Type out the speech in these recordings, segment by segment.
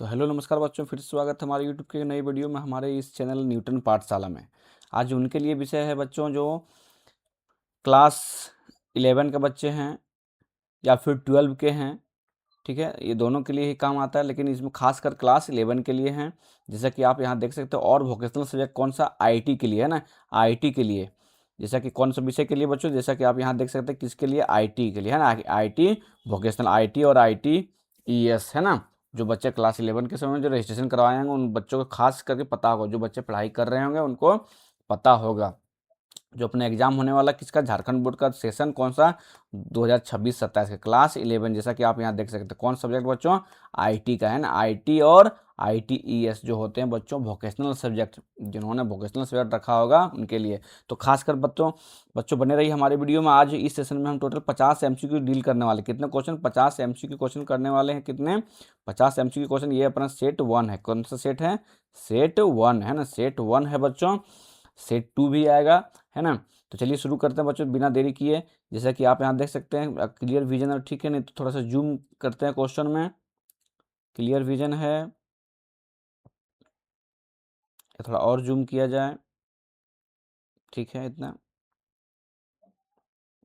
तो हेलो नमस्कार बच्चों, फिर से स्वागत है हमारे यूट्यूब के नई वीडियो में हमारे इस चैनल न्यूटन पाठशाला में। आज उनके लिए विषय है बच्चों जो क्लास 11 के बच्चे हैं या फिर 12 के हैं। ठीक है, ये दोनों के लिए ही काम आता है, लेकिन इसमें खासकर क्लास 11 के लिए हैं। जैसा कि आप यहाँ देख सकते हो। और वोकेशनल सब्जेक्ट कौन सा? आईटी के लिए है ना, आईटी के लिए। जैसा कि कौन सा विषय के लिए बच्चों, जैसा कि आप यहाँ देख सकते हैं किसके लिए, आईटी के लिए है ना, आईटी वोकेशनल, आईटी और आईटी ईएस है ना। जो बच्चे क्लास 11 के समय में जो रजिस्ट्रेशन करवाए होंगे उन बच्चों को खास करके पता होगा, जो बच्चे पढ़ाई कर रहे होंगे उनको पता होगा। जो अपने एग्जाम होने वाला किसका, झारखंड बोर्ड का सेशन कौन सा, 2026-27 का क्लास 11। जैसा कि आप यहाँ देख सकते हैं कौन सब्जेक्ट बच्चों, आईटी का है ना, आईटी और आईटीईएस जो होते हैं बच्चों वोकेशनल सब्जेक्ट, जिन्होंने वोकेशनल सब्जेक्ट रखा होगा उनके लिए। तो खासकर बच्चों बच्चों बने रहिए हमारी वीडियो में। आज इस सेशन में हम टोटल 50 एमसीक्यू डील करने वाले। कितने क्वेश्चन? 50 एमसीक्यू क्वेश्चन करने वाले हैं। कितने? 50 एमसीक्यू क्वेश्चन। ये अपना सेट 1 है। कौन सा सेट है? सेट 1 है ना, सेट 1 है बच्चों। सेट 2 भी आएगा है ना। तो चलिए शुरू करते हैं बच्चों बिना देरी किए। जैसा कि आप यहाँ देख सकते हैं क्लियर विजन है, ठीक है। नहीं तो थोड़ा सा जूम करते हैं क्वेश्चन में। क्लियर विजन है या थोड़ा और जूम किया जाए? ठीक है, इतना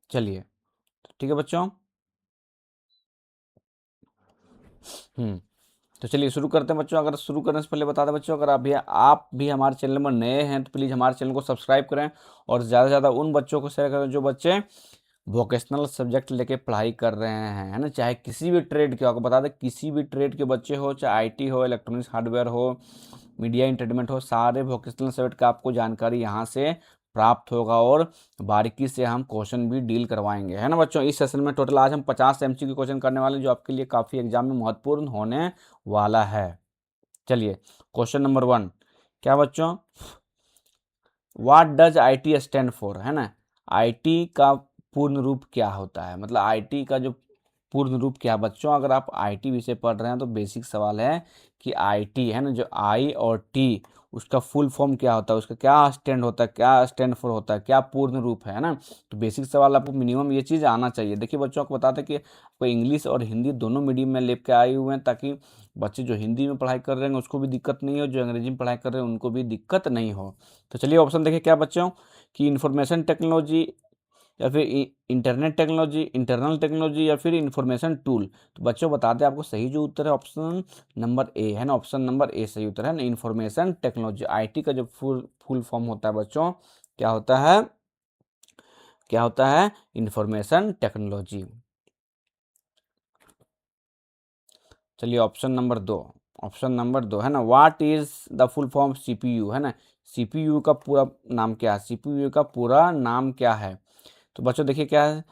चलिए। ठीक है बच्चों। तो चलिए शुरू करते हैं बच्चों। अगर शुरू करने से पहले बता दें बच्चों, अगर आप भी हमारे चैनल में नए हैं तो प्लीज़ हमारे चैनल को सब्सक्राइब करें और ज़्यादा से ज़्यादा उन बच्चों को शेयर करें जो बच्चे वोकेशनल सब्जेक्ट लेके पढ़ाई कर रहे हैं, है ना। चाहे किसी भी ट्रेड के, आपको बता दें किसी भी ट्रेड के बच्चे हो, चाहे आईटी हो, इलेक्ट्रॉनिक्स हार्डवेयर हो, मीडिया इंटरटेनमेंट हो, सारे वोकेशनल सब्जेक्ट का आपको जानकारी यहाँ से प्राप्त होगा और बारीकी से हम क्वेश्चन भी डील करवाएंगे, है ना बच्चों। इस सेशन में टोटल आज हम 50 एमसीक्यू क्वेश्चन करने वाले हैं, जो आपके लिए काफ़ी एग्जाम में महत्वपूर्ण होने वाला है। चलिए क्वेश्चन नंबर 1 क्या बच्चों, what does IT stand for, है ना। आईटी का पूर्ण रूप क्या होता है, मतलब आईटी का जो पूर्ण रूप क्या है बच्चों। अगर आप आईटी विषय पढ़ रहे हैं तो बेसिक सवाल है कि आईटी है ना, जो आई और टी उसका फुल फॉर्म क्या होता है, उसका क्या स्टैंड होता है, क्या स्टैंड फॉर होता है, क्या पूर्ण रूप है ना। तो बेसिक सवाल आपको मिनिमम ये चीज़ आना चाहिए। देखिए बच्चों, आपको बताते हैं कि आपको इंग्लिश और हिंदी दोनों मीडियम में लेके आए हुए हैं, ताकि बच्चे जो हिंदी में पढ़ाई कर रहे हैं उसको भी दिक्कत नहीं हो, जो अंग्रेजी में पढ़ाई कर रहे हैं उनको भी दिक्कत नहीं हो। तो चलिए ऑप्शन देखिए क्या बच्चों, कि इंफॉर्मेशन टेक्नोलॉजी या फिर इंटरनेट टेक्नोलॉजी, इंटरनल टेक्नोलॉजी या फिर इंफॉर्मेशन टूल। तो बच्चों बताते हैं आपको सही जो उत्तर है ऑप्शन नंबर ए है ना, ऑप्शन नंबर ए सही उत्तर है ना, इंफॉर्मेशन टेक्नोलॉजी। आईटी का जो फुल फॉर्म होता है बच्चों, क्या होता है, क्या होता है, इंफॉर्मेशन टेक्नोलॉजी। चलिए ऑप्शन नंबर 2, ऑप्शन नंबर 2 है ना, what is the full form CPU, है ना। सीपीयू का पूरा नाम क्या है, सीपीयू का पूरा नाम क्या है। तो बच्चों देखिए क्या है,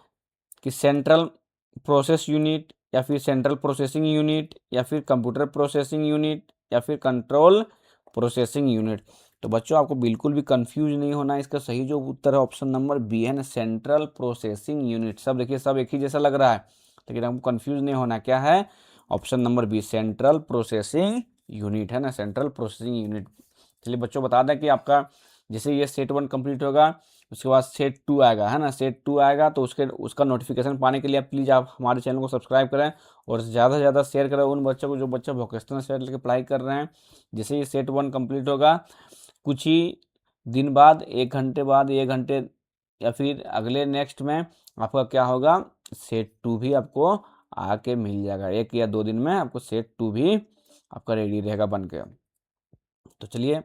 कि सेंट्रल प्रोसेस यूनिट या फिर सेंट्रल प्रोसेसिंग यूनिट या फिर कंप्यूटर प्रोसेसिंग यूनिट या फिर कंट्रोल प्रोसेसिंग यूनिट। तो बच्चों आपको बिल्कुल भी कंफ्यूज नहीं होना है, इसका सही जो उत्तर है ऑप्शन नंबर बी है ना, सेंट्रल प्रोसेसिंग यूनिट। सब देखिए सब एक ही जैसा लग रहा है, लेकिन आपको कंफ्यूज नहीं होना, क्या है, option number B central processing unit है ना, सेंट्रल प्रोसेसिंग यूनिट। चलिए बच्चों बता दें कि आपका जैसे ये सेट 1 कंप्लीट होगा उसके बाद सेट 2 आएगा, है ना। सेट 2 आएगा तो उसका नोटिफिकेशन पाने के लिए आप प्लीज़ आप हमारे चैनल को सब्सक्राइब करें और ज़्यादा से ज़्यादा शेयर करें उन बच्चों को जो बच्चे वोकेशनल सेट लेकर पढ़ाई कर रहे हैं। जैसे ये सेट 1 कंप्लीट होगा कुछ ही दिन बाद, 1 घंटे बाद, 1 घंटे या फिर अगले नेक्स्ट में आपका क्या होगा, सेट 2 भी आपको आके मिल जाएगा। 1 या 2 दिन में आपको सेट 2 भी आपका रेडी रहेगा बन के। तो चलिए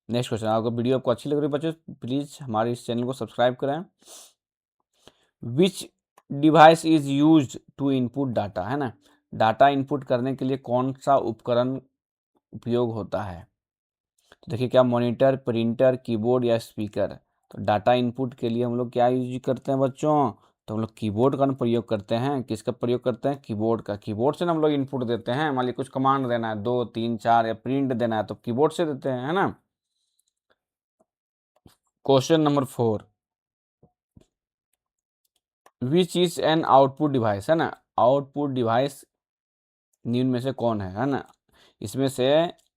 नेक्स्ट क्वेश्चन। अगर वीडियो आपको अच्छी लग रही है बच्चों प्लीज़ हमारे इस चैनल को सब्सक्राइब करें। Which device is use to input data, है ना। डाटा इनपुट करने के लिए कौन सा उपकरण उपयोग होता है। तो देखिए क्या, मॉनिटर, प्रिंटर, कीबोर्ड या स्पीकर। तो डाटा इनपुट के लिए हम लोग क्या यूज करते हैं बच्चों, तो हम लोग कीबोर्ड का प्रयोग करते हैं। किसका प्रयोग करते हैं, कीबोर्ड का। कीबोर्ड से ना हम लोग इनपुट देते हैं। मान लीजिए कुछ कमांड देना है, 2 3 4 या प्रिंट देना है तो कीबोर्ड से देते हैं, है ना। Question number 4, which is an output device, है ना। आउटपुट डिवाइस निम्न में से कौन है ना। इसमें से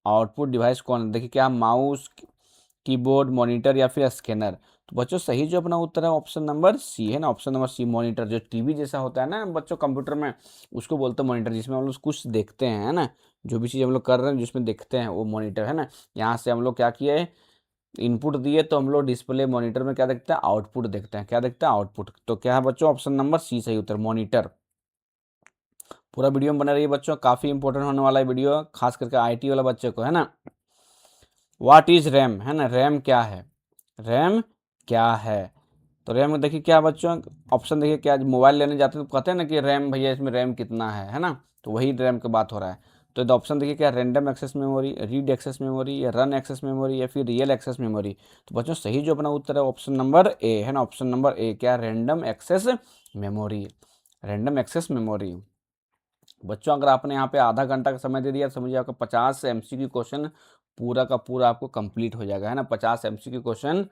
आउटपुट डिवाइस कौन है, देखिए क्या, माउस, कीबोर्ड, मॉनिटर या फिर स्कैनर। तो बच्चों सही जो अपना उत्तर है ऑप्शन नंबर सी है ना, ऑप्शन नंबर सी मॉनिटर। जो टीवी जैसा होता है ना बच्चों कंप्यूटर में, उसको बोलते हैं मॉनिटर, जिसमें हम लोग कुछ देखते हैं, है ना। जो भी चीज़ हम लोग कर रहे हैं जिसमें देखते हैं वो मॉनिटर है ना। यहाँ से हम लोग क्या किए, इनपुट दिए तो हम लोग डिस्प्ले मॉनिटर में क्या देखते हैं, आउटपुट देखते हैं। क्या देखते हैं, आउटपुट। तो क्या है बच्चों, ऑप्शन नंबर सी सही उत्तर, मॉनिटर। पूरा वीडियो में बना रही है बच्चों, काफ़ी इंपॉर्टेंट होने वाला है वीडियो, खास करके आईटी वाला बच्चे को, है ना। व्हाट इज रैम, है ना, रैम क्या है, रैम क्या है। तो रैम में देखिए क्या है बच्चों, ऑप्शन देखिए क्या, मोबाइल लेने जाते हैं तो कहते हैं ना कि रैम भैया इसमें रैम कितना है ना, तो वही रैम की बात हो रहा है। तो ऑप्शन देखिए क्या, random access memory, read access memory, या रन एक्सेस मेमोरी, या फिर रियल एक्सेस मेमोरी। तो बच्चों सही जो अपना उत्तर है ऑप्शन नंबर ए है ना, ऑप्शन नंबर ए, क्या, random access memory, random access memory. बच्चों अगर आपने यहाँ पे आधा घंटा का समय दे दिया समझिए आपका 50 MCQ क्वेश्चन पूरा का पूरा आपको कंप्लीट हो जाएगा, है ना। 50 MCQ क्वेश्चन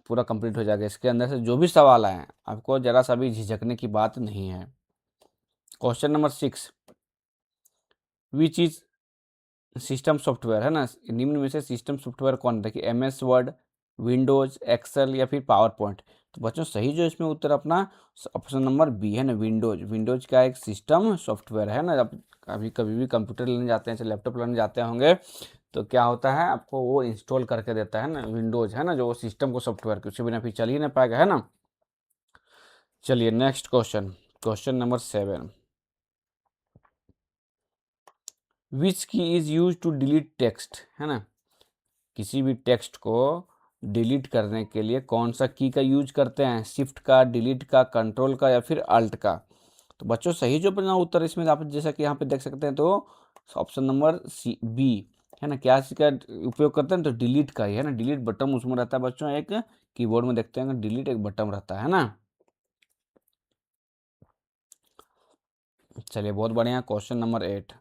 पूरा कंप्लीट हो जाएगा। इसके अंदर से जो भी सवाल आए आपको जरा सा भी झिझकने की बात नहीं है। Question number 6, which is system software, है ना, निम्न में से सिस्टम सॉफ्टवेयर कौन, देखिए MS वर्ड, विंडोज, एक्सेल, या फिर पावर पॉइंट। तो बच्चों सही जो इसमें उत्तर अपना ऑप्शन नंबर बी है ना, विंडोज। विंडोज का एक सिस्टम सॉफ्टवेयर है ना। जब अभी कभी भी कंप्यूटर लेने जाते हैं, चाहे लैपटॉप लेने जाते होंगे, तो क्या होता है आपको वो इंस्टॉल करके देता है ना, विंडोज, है ना, जो सिस्टम को सॉफ्टवेयर के, उसके बिना फिर चल ही नहीं पाएगा, है ना। चलिए next question, question number 7, which key is use to delete text, है ना। किसी भी टेक्स्ट को डिलीट करने के लिए कौन सा की का यूज करते हैं, शिफ्ट का, डिलीट का, कंट्रोल का, या फिर अल्ट का। तो बच्चों सही जो अपना उत्तर इसमें आप जैसा कि यहाँ पे देख सकते हैं, तो ऑप्शन नंबर सी बी है ना। क्या इसका उपयोग करते हैं, तो डिलीट का ही है ना, डिलीट बटन उसमें रहता है बच्चों, एक कीबोर्ड में देखते हैं डिलीट एक बटन रहता है ना। चलिए बहुत बढ़िया, क्वेश्चन नंबर 8।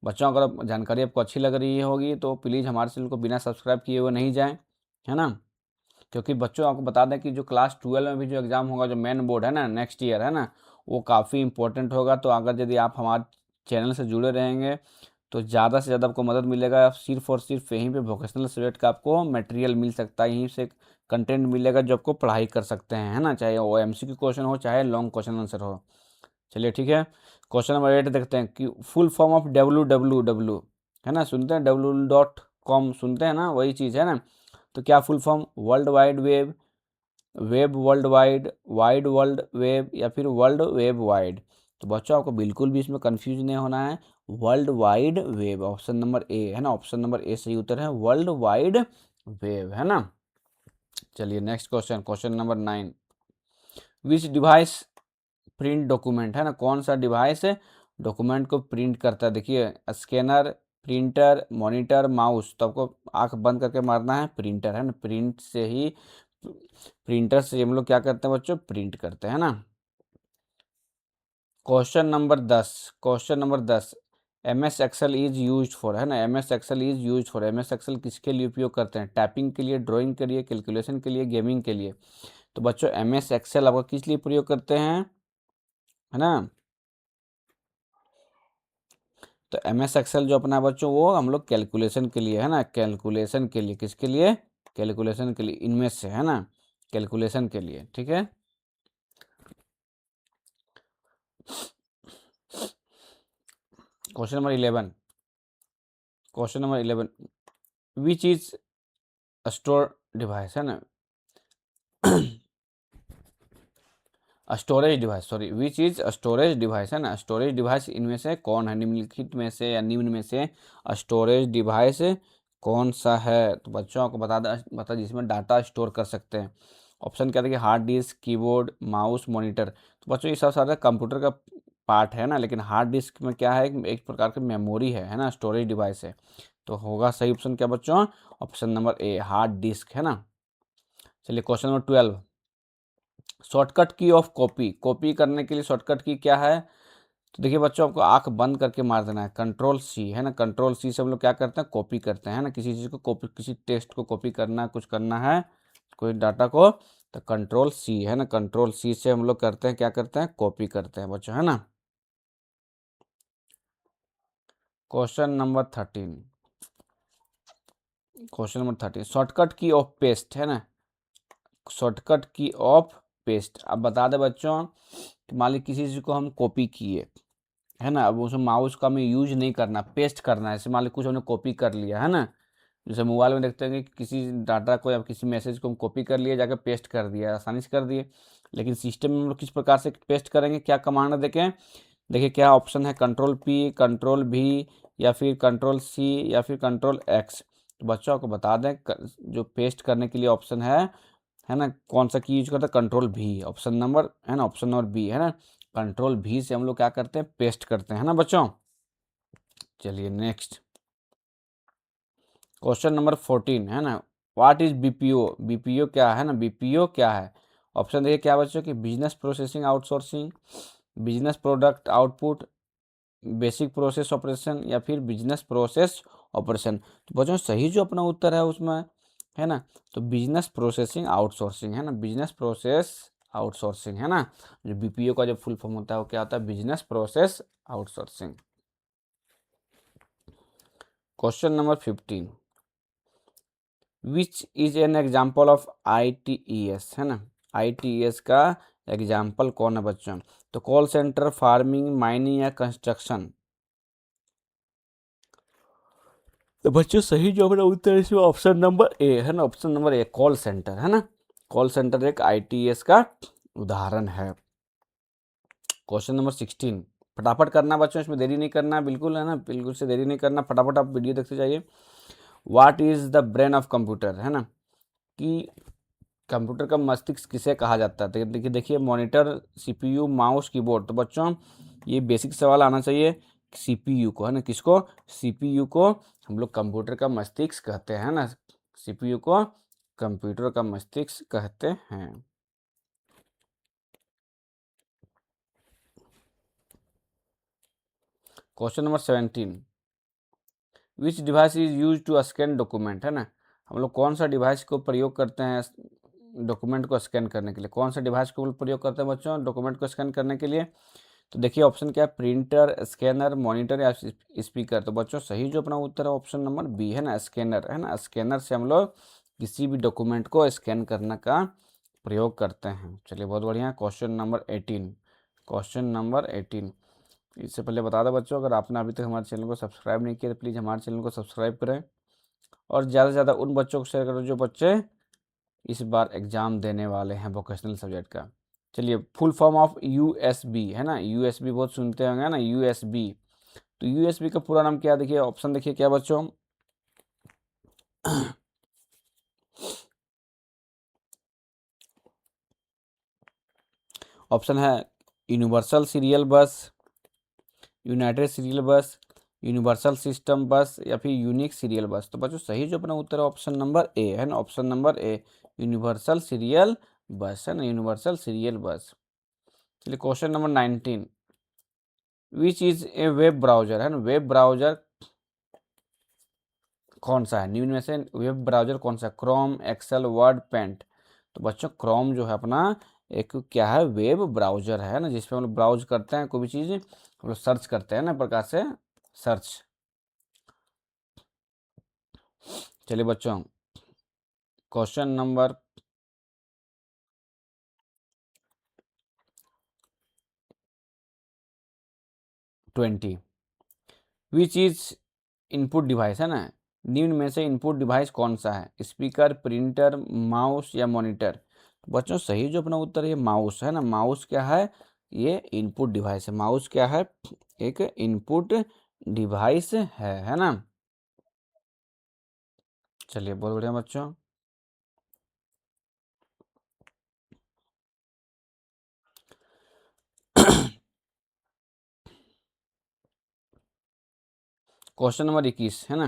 बच्चों अगर जानकारी आपको अच्छी लग रही होगी तो प्लीज़ हमारे चैनल को बिना सब्सक्राइब किए हुए नहीं जाएं, है ना। क्योंकि बच्चों आपको बता दें कि जो क्लास 12 में भी जो एग्ज़ाम होगा, जो मेन बोर्ड है ना नेक्स्ट ईयर, है ना, वो काफ़ी इंपॉर्टेंट होगा। तो अगर यदि आप हमारे चैनल से जुड़े रहेंगे तो ज़्यादा से ज़्यादा आपको मदद मिलेगा। सिर्फ और सिर्फ यहीं पे वोकेशनल सब्जेक्ट का आपको मटेरियल मिल सकता है, यहीं से कंटेंट मिलेगा जो आपको पढ़ाई कर सकते हैं, है ना, चाहे वो MCQ क्वेश्चन हो चाहे लॉन्ग क्वेश्चन आंसर हो। चलिए ठीक है, क्वेश्चन नंबर 8 देखते हैं कि फुल फॉर्म ऑफ WWW, है ना, सुनते हैं www.com, सुनते हैं ना, वही चीज़ है ना। तो क्या full form, world wide web, web world wide, wide world web, या फिर वर्ल्ड वेब वाइड। तो बच्चों आपको बिल्कुल भी इसमें कंफ्यूज नहीं होना है, world wide web, option number ए है ना, ऑप्शन नंबर ए सही उत्तर है, वर्ल्ड वाइड वेब, है ना। चलिए नेक्स्ट क्वेश्चन, क्वेश्चन नंबर 9, विच डिवाइस प्रिंट डॉक्यूमेंट, है ना, कौन सा डिवाइस डॉक्यूमेंट को प्रिंट करता है। देखिए स्कैनर, प्रिंटर, मॉनिटर, माउस। तो आपको आंख बंद करके मारना है प्रिंटर, है ना, प्रिंट से ही, प्रिंटर से हम लोग क्या करते हैं बच्चों, प्रिंट करते हैं ना। Question number 10, question number 10, MS Excel is use for, है ना, MS Excel is use for, MS Excel किसके लिए उपयोग करते हैं, टाइपिंग के लिए, ड्राइंग के लिए, कैलकुलेशन के लिए, गेमिंग के लिए। तो बच्चों MS एक्सेल आपको किस लिए प्रयोग करते हैं, है ना। तो MS एक्सेल जो अपना बच्चों वो हम लोग कैलकुलेशन के लिए, है ना, कैलकुलेशन के लिए, किसके लिए, कैलकुलेशन के लिए, इनमें से, है ना, कैलकुलेशन के लिए, ठीक है। Question number 11, question number 11, which is store device, है ना, storage device, sorry, which is storage device, है ना, स्टोरेज डिवाइस इनमें से कौन है, निम्नलिखित में से या निम्न में से स्टोरेज डिवाइस कौन सा है। तो बच्चों आपको बता जिसमें डाटा स्टोर कर सकते हैं। ऑप्शन क्या देखिए, hard disk, keyboard, mouse, monitor. तो बच्चों ये सब सारा कंप्यूटर का पार्ट है ना, लेकिन हार्ड डिस्क में क्या है, एक प्रकार की मेमोरी है ना, स्टोरेज डिवाइस है। तो होगा सही ऑप्शन क्या बच्चों, ऑप्शन नंबर ए, हार्ड डिस्क, है ना। चलिए क्वेश्चन नंबर 12, शॉर्टकट की ऑफ कॉपी, कॉपी करने के लिए शॉर्टकट की क्या है। तो देखिए बच्चों आपको आंख बंद करके मार देना है, कंट्रोल C, है ना, कंट्रोल C से हम लोग क्या करते हैं, कॉपी करते हैं ना, किसी चीज़ को कॉपी, किसी टेक्स्ट को कॉपी करना है, कुछ करना है, कोई डाटा को, तो कंट्रोल C, है ना, कंट्रोल C से हम लोग करते हैं, क्या करते हैं, कॉपी करते हैं बच्चों, है ना। Question number 13, question number 13, shortcut की ऑफ पेस्ट, है ना, शॉर्टकट की ऑफ पेस्ट। अब बता दें बच्चों कि मान लीजिए किसी चीज़ को हम कॉपी किए, है ना। अब उसमें माउस का हमें यूज नहीं करना, पेस्ट करना है। जैसे मान लो कुछ हमने कॉपी कर लिया है ना, जैसे मोबाइल में देखते हैं कि किसी डाटा को या किसी मैसेज को हम कॉपी कर लिए, जाकर पेस्ट कर दिया, आसानी से कर दिए। लेकिन सिस्टम में हम लोग किस प्रकार से पेस्ट करेंगे, क्या कमांड देखें, देखिए क्या ऑप्शन है, कंट्रोल P, कंट्रोल V, या फिर कंट्रोल C, या फिर कंट्रोल X। तो बच्चों आपको बता दें जो पेस्ट करने के लिए ऑप्शन है ना, कौन सा की यूज करते हैं, कंट्रोल V, ऑप्शन नंबर है ना, ऑप्शन नंबर B है ना। कंट्रोल V से हम लोग क्या करते हैं, पेस्ट करते हैं ना बच्चों। चलिए नेक्स्ट क्वेश्चन नंबर 14 है ना, व्हाट इज बीपीओ, बीपीओ क्या है ना, बीपीओ क्या है। ऑप्शन देखिए क्या बच्चों की, business processing outsourcing, business product output, basic process operation, या फिर बिजनेस प्रोसेस ऑपरेशन। तो बच्चों सही जो अपना उत्तर है उसमें है ना, तो बिजनेस प्रोसेसिंग आउटसोर्सिंग है ना, बिजनेस प्रोसेस आउटसोर्सिंग है ना। जो बीपीओ का जो फुल फॉर्म होता है वो क्या होता है, business process outsourcing. Question number 15, which is an example of ITES है ना, ITES का एग्जाम्पल कौन है बच्चों। तो कॉल सेंटर, फार्मिंग, माइनिंग, या कंस्ट्रक्शन। तो बच्चों सही जो अपना उत्तर है इसमें ऑप्शन नंबर ए है ना, ऑप्शन नंबर ए, कॉल सेंटर है ना। कॉल सेंटर एक ITES का उदाहरण है। क्वेश्चन नंबर 16, फटाफट करना बच्चों, इसमें देरी नहीं करना बिल्कुल है ना, बिल्कुल से देरी नहीं करना, फटाफट आप वीडियो देखते जाइए। What is the brain of computer है ना, कि कंप्यूटर का मस्तिष्क किसे कहा जाता है। तो देखिए देखिए मॉनिटर, CPU, माउस, कीबोर्ड। तो बच्चों ये बेसिक सवाल आना चाहिए, CPU को है ना, किसको, CPU को हम लोग कंप्यूटर का मस्तिष्क कहते हैं ना, CPU को कंप्यूटर का मस्तिष्क कहते हैं। Question number 17, which device is use to scan document है ना, हम लोग कौन सा डिवाइस को प्रयोग करते हैं डॉक्यूमेंट को स्कैन करने के लिए, कौन सा डिवाइस को प्रयोग करते हैं बच्चों डॉक्यूमेंट को स्कैन करने के लिए। तो देखिए ऑप्शन क्या है, प्रिंटर, स्कैनर, मॉनिटर, या स्पीकर। तो बच्चों सही जो अपना उत्तर है ऑप्शन नंबर B है ना, स्कैनर है ना। स्कैनर से हम लोग किसी भी डॉक्यूमेंट को स्कैन करने का प्रयोग करते हैं। चलिए बहुत बढ़िया। क्वेश्चन नंबर 18, क्वेश्चन नंबर 18, इससे पहले बता दो बच्चों, अगर आपने अभी तक हमारे चैनल को सब्सक्राइब नहीं किया तो प्लीज़ हमारे चैनल को सब्सक्राइब करें, और ज़्यादा से ज़्यादा उन बच्चों को शेयर करो जो बच्चे इस बार एग्ज़ाम देने वाले हैं वोकेशनल सब्जेक्ट का। चलिए फुल फॉर्म ऑफ USB है ना, USB बहुत सुनते होंगे ना, USB। तो USB का पूरा नाम क्या, देखिए ऑप्शन देखिए क्या बच्चों, ऑप्शन है यूनिवर्सल सीरियल बस, यूनाइटेड सीरियल बस, यूनिवर्सल सिस्टम बस, या फिर यूनिक सीरियल बस। तो बच्चों सही जो अपना उत्तर है ऑप्शन नंबर ए है ना, ऑप्शन नंबर ए, यूनिवर्सल सीरियल बस है ना, यूनिवर्सल सीरियल बस। चलिए question number 19, which is a web browser है ना, वेब ब्राउजर कौन सा है, निम्न में से वेब ब्राउजर कौन सा, क्रोम, एक्सेल, वर्ड, पेंट। तो बच्चों क्रोम जो है अपना एक क्या है, वेब ब्राउजर है ना, जिसपे हम लोग ब्राउज करते हैं कोई भी चीज़, हम लोग सर्च करते हैं ना प्रकार से सर्च। चलिए बच्चों question number 20, which is input device है ना, निम्न में से इनपुट डिवाइस कौन सा है, स्पीकर, प्रिंटर, माउस, या मॉनिटर। बच्चों सही जो अपना उत्तर है माउस है ना, माउस क्या है, ये इनपुट डिवाइस है, माउस क्या है, एक इनपुट डिवाइस है ना। चलिए बहुत बढ़िया बच्चों। क्वेश्चन नंबर 21 है ना,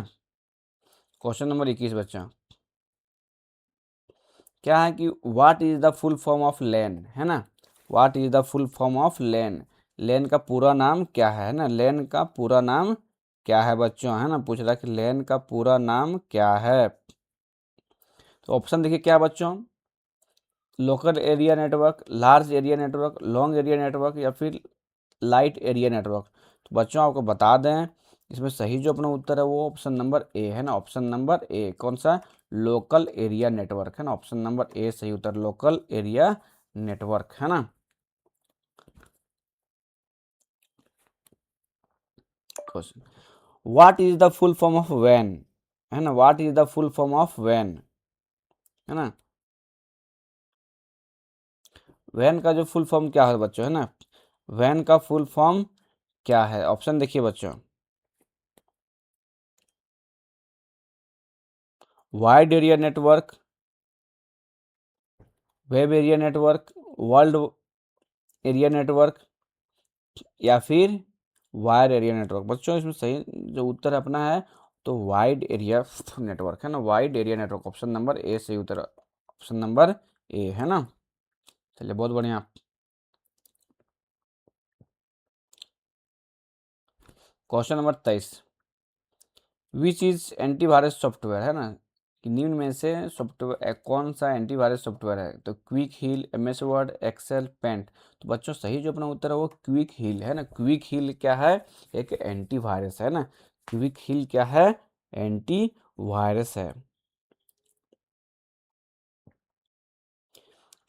क्वेश्चन नंबर 21 बच्चों क्या है कि what is the full form of LAN है ना, what is the full form of LAN, LAN का पूरा नाम क्या है ना, लैन का पूरा नाम क्या है बच्चों है ना, पूछ रहा है कि लैन का पूरा नाम क्या है। तो ऑप्शन देखिए क्या बच्चों, local area network, large area network, long area network, या फिर लाइट एरिया नेटवर्क। तो बच्चों आपको बता दें इसमें सही जो अपना उत्तर है वो ऑप्शन नंबर ए है ना, ऑप्शन नंबर ए, कौन सा, लोकल एरिया नेटवर्क है ना, ऑप्शन नंबर ए सही उत्तर, लोकल एरिया नेटवर्क है ना। Question, what is the full form of वैन, है ना, what is the full form of वैन, है ना, वैन का जो फुल फॉर्म क्या है बच्चों, है ना, वैन का फुल फॉर्म क्या है? ऑप्शन देखिए बच्चों, wide area network, web area network, world area network, या फिर वायर एरिया नेटवर्क। बच्चों इसमें सही जो उत्तर अपना है तो वाइड एरिया नेटवर्क, है ना, wide area network, option number ए सही उत्तर, ऑप्शन नंबर ए, है ना। चलिए बहुत बढ़िया। Question number 23, which is antivirus software, है ना, कि निम्न में से सॉफ्टवेयर कौन सा एंटीवायरस सॉफ्टवेयर है? तो Quick Heal, MS Word, Excel, Paint. तो बच्चों सही जो अपना उत्तर है वो क्विक हील है ना। क्विक हील क्या है? एक एंटीवायरस है ना। क्विक हील क्या है? एंटीवायरस है।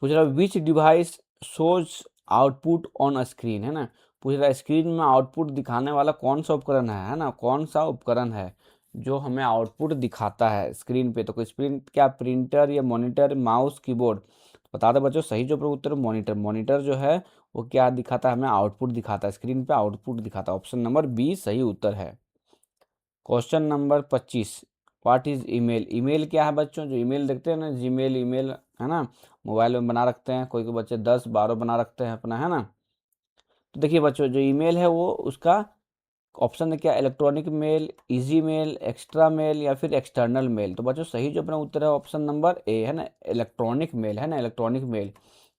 पूछ रहा विच device shows output on screen, है ना। पूछ रहा स्क्रीन में आउटपुट दिखाने वाला कौन सा उपकरण है ना, कौन सा उपकरण है जो हमें आउटपुट दिखाता है स्क्रीन पे? तो कोई स्क्रीन क्या, प्रिंटर या मॉनिटर, माउस, कीबोर्ड? बता दो बच्चों सही जो उत्तर मॉनिटर, मॉनिटर जो है वो क्या दिखाता है हमें? आउटपुट दिखाता है, स्क्रीन पे आउटपुट दिखाता है, ऑप्शन नंबर बी सही उत्तर है। Question number 25, what is email? Email क्या है बच्चों? जो ईमेल देखते हैं ना, जीमेल ईमेल, है ना, मोबाइल में बना रखते हैं, कोई कोई बच्चे 10-12 बना रखते हैं अपना, है ना। तो देखिए बच्चों जो ईमेल है वो उसका ऑप्शन है क्या, electronic mail, easy mail, extra mail, या फिर एक्सटर्नल मेल? तो बच्चों सही जो अपना उत्तर है ऑप्शन नंबर ए, है ना, इलेक्ट्रॉनिक मेल, है ना, इलेक्ट्रॉनिक मेल।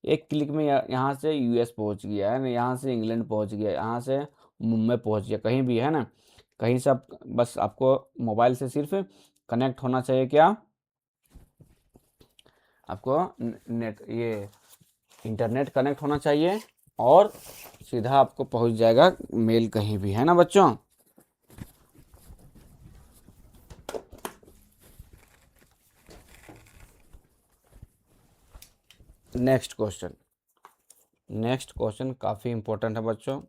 एक क्लिक में यहाँ से यूएस पहुँच गया, है ना, यहाँ से इंग्लैंड पहुँच गया, यहाँ से मुंबई पहुँच गया, कहीं भी, है ना, कहीं से आप बस आपको मोबाइल से सिर्फ कनेक्ट होना चाहिए, क्या आपको नेट ये इंटरनेट कनेक्ट होना चाहिए और सीधा आपको पहुंच जाएगा मेल कहीं भी, है ना बच्चों। नेक्स्ट क्वेश्चन, नेक्स्ट क्वेश्चन काफ़ी इंपॉर्टेंट है बच्चों।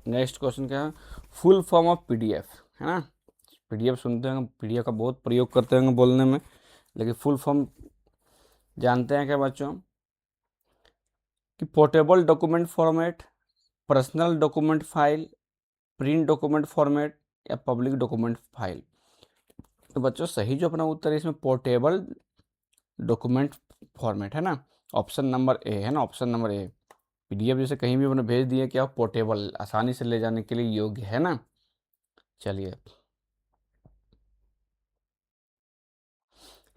नेक्स्ट क्वेश्चन क्या है? फुल फॉर्म ऑफ पीडीएफ, है ना। पीडीएफ सुनते हैं, पीडीएफ का बहुत प्रयोग करते हैं बोलने में, लेकिन फुल फॉर्म जानते हैं क्या बच्चों? कि portable document format, personal document file, print document format, या पब्लिक डॉक्यूमेंट फाइल? तो बच्चों सही जो अपना उत्तर है इसमें पोर्टेबल डॉक्यूमेंट फॉर्मेट, है ना, ऑप्शन नंबर ए, है ना, ऑप्शन नंबर ए। पीडीएफ जैसे कहीं भी अपने भेज दिए, क्या पोर्टेबल, आसानी से ले जाने के लिए योग्य, है ना। चलिए,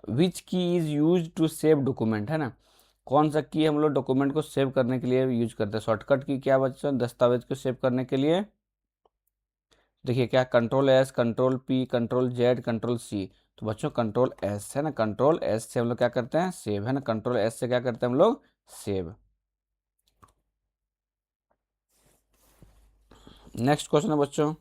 which key is use to save document, है ना, कौन सा की हम लोग डॉक्यूमेंट को सेव करने के लिए यूज करते हैं? शॉर्टकट की क्या बच्चों, दस्तावेज को सेव करने के लिए? देखिए क्या, control S, control P, control Z, control C. तो बच्चों कंट्रोल एस, है ना, कंट्रोल एस से हम लोग क्या करते हैं? सेव, है ना, कंट्रोल एस से क्या करते हैं हम लोग? सेव। नेक्स्ट क्वेश्चन है बच्चों,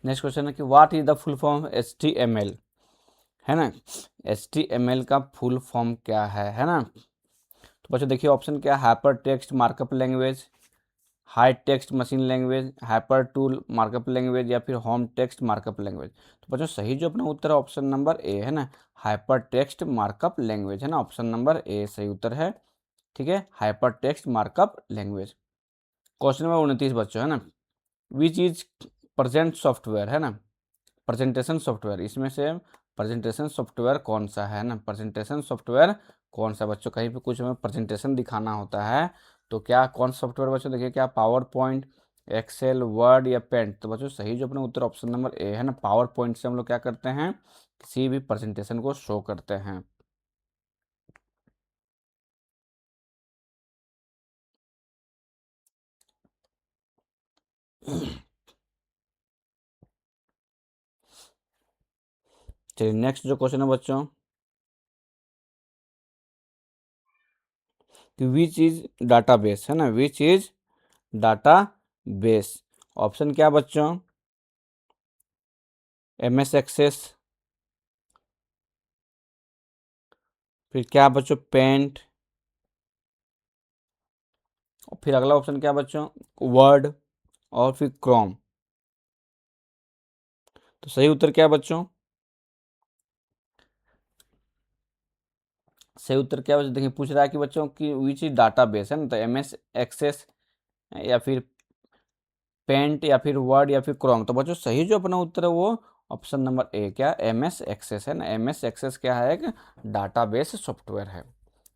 नेक्स्ट क्वेश्चन है कि what is the full form HTML, है ना। HTML का फुल फॉर्म क्या है ना। तो बच्चों देखिए ऑप्शन क्या है, hyper text markup language, high text machine language, hyper tool markup language, या फिर होम टेक्स्ट मार्कअप लैंग्वेज? तो बच्चों सही जो अपना उत्तर है ऑप्शन नंबर ए, है ना, हाइपर टेक्स्ट मार्कअप लैंग्वेज, है ना, ऑप्शन नंबर ए सही उत्तर है। ठीक है, hyper text markup language. Question number 29 बच्चों, है ना, विच इज प्रेजेंट सॉफ्टवेयर, है ना, प्रेजेंटेशन सॉफ्टवेयर, इसमें से प्रेजेंटेशन सॉफ्टवेयर कौन सा है ना, प्रेजेंटेशन सॉफ्टवेयर कौन सा? बच्चों कहीं पे कुछ हमें प्रेजेंटेशन दिखाना होता है तो क्या कौन सा सॉफ्टवेयर बच्चों? देखिए क्या, पावर पॉइंट, एक्सेल, वर्ड, या पेंट? तो बच्चों सही जो अपना उत्तर ऑप्शन नंबर ए, है ना, पावर पॉइंट से हम लोग क्या करते हैं? किसी भी प्रेजेंटेशन को शो करते हैं। चलिए नेक्स्ट जो क्वेश्चन है बच्चों, कि विच इज डाटाबेस, है ना, which is data base. Option क्या बच्चों? MS एक्सेस, फिर क्या बच्चों? पेंट, और फिर अगला ऑप्शन क्या बच्चों? वर्ड, और फिर क्रोम। तो सही उत्तर क्या है बच्चों? सही उत्तर क्या बच्चों? देखिए पूछ रहा है कि बच्चों की विच इज डाटा बेस, है ना, तो MS एक्सेस या फिर पेंट या फिर वर्ड या फिर क्रोम। तो बच्चों सही जो अपना उत्तर है वो ऑप्शन नंबर ए, क्या? MS एक्सेस है ना। MS एक्सेस क्या है? एक डाटाबेस सॉफ्टवेयर है।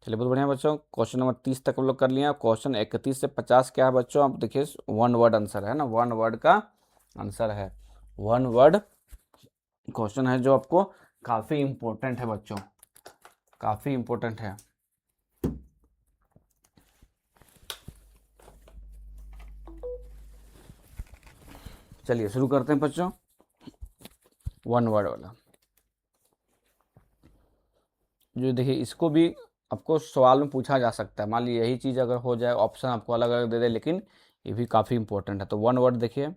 चलिए बहुत बढ़िया बच्चों, क्वेश्चन नंबर 30 तक हम लोग कर लिए। क्वेश्चन 31 से 50 क्या है बच्चों? आप देखिए, वन वर्ड आंसर है ना, वन वर्ड का आंसर है। वन वर्ड क्वेश्चन है जो आपको काफ़ी इंपॉर्टेंट है बच्चों, काफ़ी इंपॉर्टेंट है। चलिए शुरू करते हैं बच्चों, वन वर्ड वाला। जो देखिए इसको भी आपको सवाल में पूछा जा सकता है। मान लीजिए यही चीज़ अगर हो जाए, ऑप्शन आपको अलग अलग दे दे, लेकिन ये भी काफ़ी इंपॉर्टेंट है। तो वन वर्ड देखिए,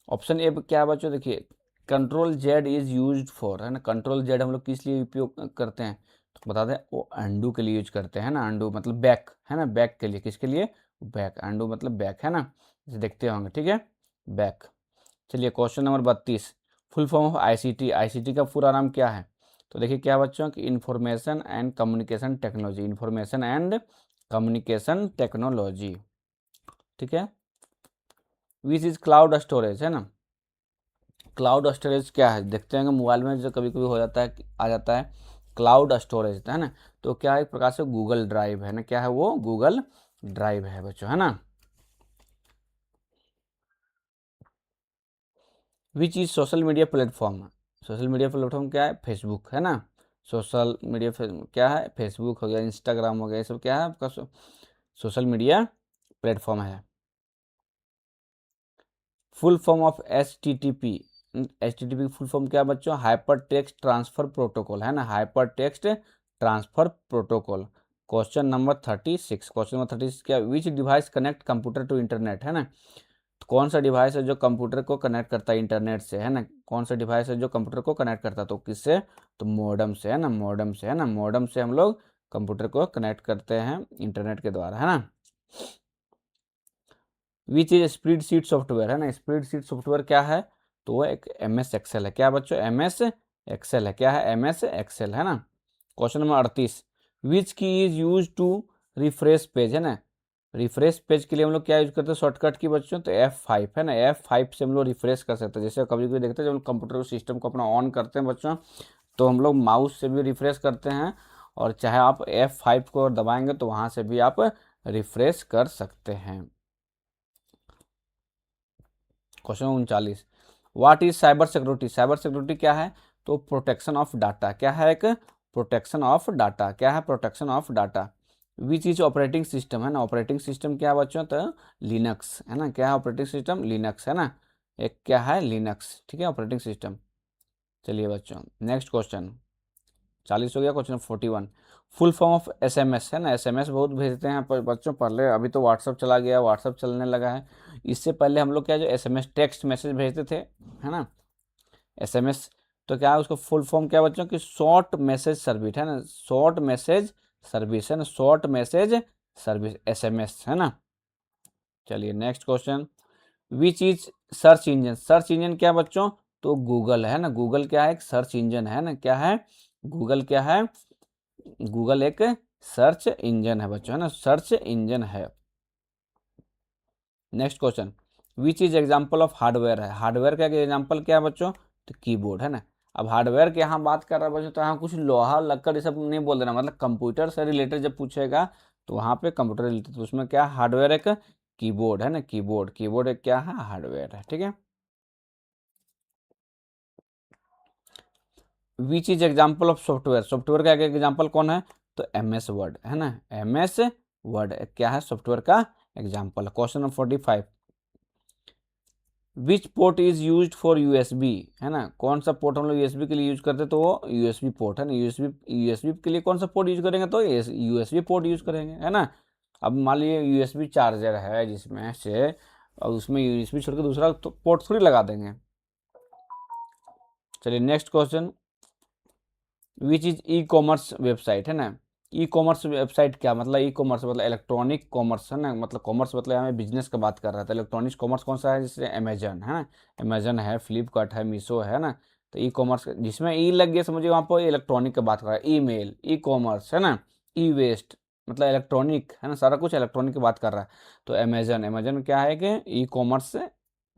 ऑप्शन ए क्या है बच्चों? देखिए Ctrl Z is use for, है ना। Ctrl Z हम लोग किस लिए उपयोग करते हैं? तो बता दें, वो अंडू के लिए यूज करते हैं ना। अंडू मतलब बैक, है ना, बैक के लिए। किसके लिए? बैक। अंडू मतलब बैक, है ना, इसे देखते होंगे, ठीक है, बैक। चलिए question number 32, full form of ICT। ICT का पूरा नाम क्या है? तो देखिए क्या बच्चों कि information and communication technology, information and communication technology, ठीक है। विच इज क्लाउड स्टोरेज, है ना। क्लाउड स्टोरेज क्या है? देखते हैं मोबाइल में जो कभी कभी हो जाता है, आ जाता है क्लाउड स्टोरेज, है ना। तो क्या है? एक प्रकार से गूगल ड्राइव है ना। क्या है वो? गूगल ड्राइव है बच्चों, है ना। Which is social media platform? Social media platform क्या है? फेसबुक, है ना। सोशल मीडिया क्या है? फेसबुक हो गया, इंस्टाग्राम हो गया, ये सब क्या है आपका? सोशल मीडिया प्लेटफॉर्म है। Full form of HTTP। HTTP full form क्या है बच्चों? हाइपर टेक्स्ट ट्रांसफर प्रोटोकॉल, है ना, hypertext transfer protocol. Question number 36, question number 36 क्या? Which device connect computer to internet, है ना। तो कौन सा डिवाइस है जो कंप्यूटर को कनेक्ट करता है इंटरनेट से, है ना। कौन सा डिवाइस है जो कंप्यूटर को कनेक्ट करता है? तो किससे? तो मॉडेम से, है ना, मॉडेम से, है ना। मॉडेम से हम लोग कंप्यूटर को कनेक्ट करते हैं इंटरनेट के द्वारा, है ना। विच इज स्प्रेडशीट सॉफ्टवेयर, है ना। स्प्रेडशीट सॉफ्टवेयर क्या है? तो वो एक MS एक्सेल है। क्या बच्चों? MS एक्सेल है। क्या है? MS एक्सेल, है ना। Question number 38, which key is use to refresh page, है ना। रिफ्रेश पेज के लिए हम लोग क्या यूज करते हैं शॉर्टकट की बच्चों? तो F5, है ना। F5 से हम लोग रिफ्रेश कर सकते हैं। जैसे कभी कभी देखते हैं जब हम कंप्यूटर सिस्टम को अपना ऑन करते हैं बच्चों, तो हम लोग माउस से भी रिफ्रेश करते हैं, और चाहे आप F5 को दबाएंगे तो वहाँ से भी आप रिफ्रेश कर सकते हैं। Question 39, what is cyber security? Cyber security क्या है? तो प्रोटेक्शन ऑफ डाटा। क्या है? एक प्रोटेक्शन ऑफ डाटा। क्या है? Protection of data. Which is operating system, है ना। ऑपरेटिंग सिस्टम क्या है बच्चों? तो लिनक्स, है ना। क्या है ऑपरेटिंग सिस्टम? लिनक्स, है ना। एक क्या है? लिनक्स, ठीक है, ऑपरेटिंग सिस्टम। चलिए बच्चों नेक्स्ट क्वेश्चन, 40 हो गया। Question 41, full form of SMS, है ना। SMS बहुत भेजते हैं पर बच्चों, पहले अभी तो व्हाट्सअप चला गया, व्हाट्सअप चलने लगा है। इससे पहले हम लोग क्या, जो SMS टेक्स्ट मैसेज भेजते थे, है ना, SMS। तो क्या है उसका फुल फॉर्म क्या बच्चों की? शॉर्ट मैसेज सर्विस, है ना। शॉर्ट मैसेज सर्विस, है ना। शॉर्ट मैसेज सर्विस, SMS, है ना। चलिए next question, which is search engine? Search engine क्या बच्चों? तो गूगल, है ना। गूगल क्या है? एक सर्च इंजन है ना। क्या है? गूगल क्या है? गूगल एक सर्च इंजन है बच्चों, है ना, सर्च इंजन है। Next question, which is example of hardware? है हार्डवेयर का एग्जाम्पल क्या है बच्चों? तो कीबोर्ड, है ना। अब हार्डवेयर की यहाँ बात कर रहा है बच्चों, तो यहाँ कुछ लोहा लक्कड़ ये सब नहीं बोल देना, मतलब कंप्यूटर से रिलेटेड जब पूछेगा तो वहाँ पे कंप्यूटर रिलेटेड, तो उसमें क्या हार्डवेयर? एक कीबोर्ड, है ना। कीबोर्ड, कीबोर्ड एक क्या है? हार्डवेयर है, ठीक है। Which is example of software? Software का एग्जाम्पल कौन है? तो MS वर्ड, है ना। MS वर्ड क्या है? सॉफ्टवेयर का example. Question number 45, which port is use for USB, है ना। कौन सा पोर्ट हम लोग USB के लिए यूज करते हैं? तो वो USB पोर्ट, है ना। USB के लिए कौन सा पोर्ट यूज करेंगे? तो USB पोर्ट यूज करेंगे, है ना। अब मान लीजिए यूएसबी चार्जर है जिसमें से, और उसमें यूएसबी छोड़ के दूसरा तो पोर्ट थोड़ी लगा देंगे। चलिए next question, which is e commerce website, है ना। ई कॉमर्स वेबसाइट क्या मतलब, ई कॉमर्स मतलब इलेक्ट्रॉनिक कॉमर्स, है ना, मतलब कॉमर्स मतलब हमें बिजनेस का बात कर रहा था। इलेक्ट्रॉनिक कॉमर्स कौन सा है, जैसे अमेजन है ना, अमेजन है, फ्लिपकार्ट है, मीशो है ना। तो ई कॉमर्स जिसमें ई लग गया समझिए वहाँ पर इलेक्ट्रॉनिक का बात कर रहा है। ई मेल, ई कॉमर्स, है ना, ई वेस्ट मतलब इलेक्ट्रॉनिक, है ना, सारा कुछ इलेक्ट्रॉनिक की बात कर रहा है। तो अमेजन, अमेजन क्या है कि ई कॉमर्स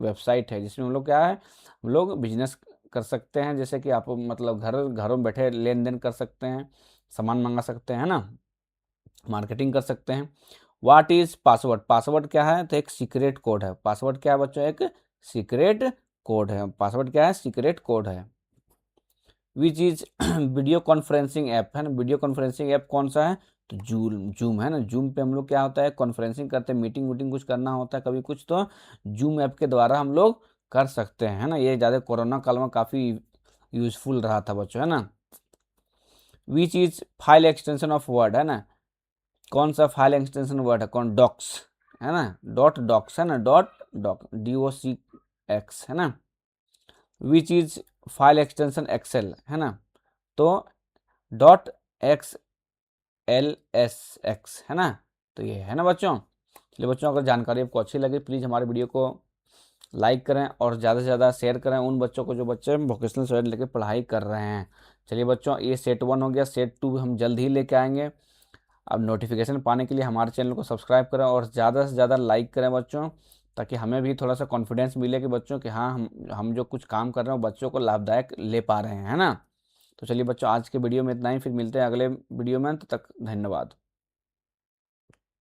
वेबसाइट है जिसमें हम लोग क्या है, हम लोग बिजनेस कर सकते हैं। जैसे कि आप मतलब घरों में बैठे लेन देन कर सकते हैं, सामान मंगा सकते हैं ना, मार्केटिंग कर सकते हैं। व्हाट इज पासवर्ड, पासवर्ड क्या है, तो एक सीक्रेट कोड है। पासवर्ड क्या है बच्चों, एक सीक्रेट कोड है। पासवर्ड क्या है, सीक्रेट कोड है। Which is video conferencing app, है ना, वीडियो कॉन्फ्रेंसिंग ऐप कौन सा है, तो जूम है ना। जूम पे हम लोग क्या होता है, कॉन्फ्रेंसिंग करते हैं, मीटिंग वीटिंग कुछ करना होता है कभी कुछ, तो जूम ऐप के द्वारा हम लोग कर सकते हैं, है ना। ये ज़्यादा कोरोना काल में काफ़ी यूजफुल रहा था बच्चों, है ना। Which is file extension of word, है ना, कौन सा फाइल एक्सटेंशन वर्ड है, कौन, डॉक्स, है ना, डॉट डॉक्स, है ना, डॉट डॉक, DOCX, है ना। Which is file extension Excel, है ना, तो डॉट XLSX, है ना। तो ये है ना बच्चों। चलिए बच्चों, अगर जानकारी आपको अच्छी लगे प्लीज़ हमारे वीडियो को लाइक करें और ज़्यादा से ज़्यादा शेयर करें उन बच्चों को जो बच्चे वोकेशनल सब्जेक्ट लेकर पढ़ाई कर रहे हैं। चलिए बच्चों, ये सेट 1 हो गया, सेट 2 हम जल्द ही लेके आएंगे। अब नोटिफिकेशन पाने के लिए हमारे चैनल को सब्सक्राइब करें और ज़्यादा से ज़्यादा लाइक करें बच्चों, ताकि हमें भी थोड़ा सा कॉन्फिडेंस मिले कि बच्चों कि हाँ हम जो कुछ काम कर रहे हैं वो बच्चों को लाभदायक ले पा रहे हैं, है ना। तो चलिए बच्चों, आज के वीडियो में इतना ही, फिर मिलते हैं अगले वीडियो में, तब तक धन्यवाद।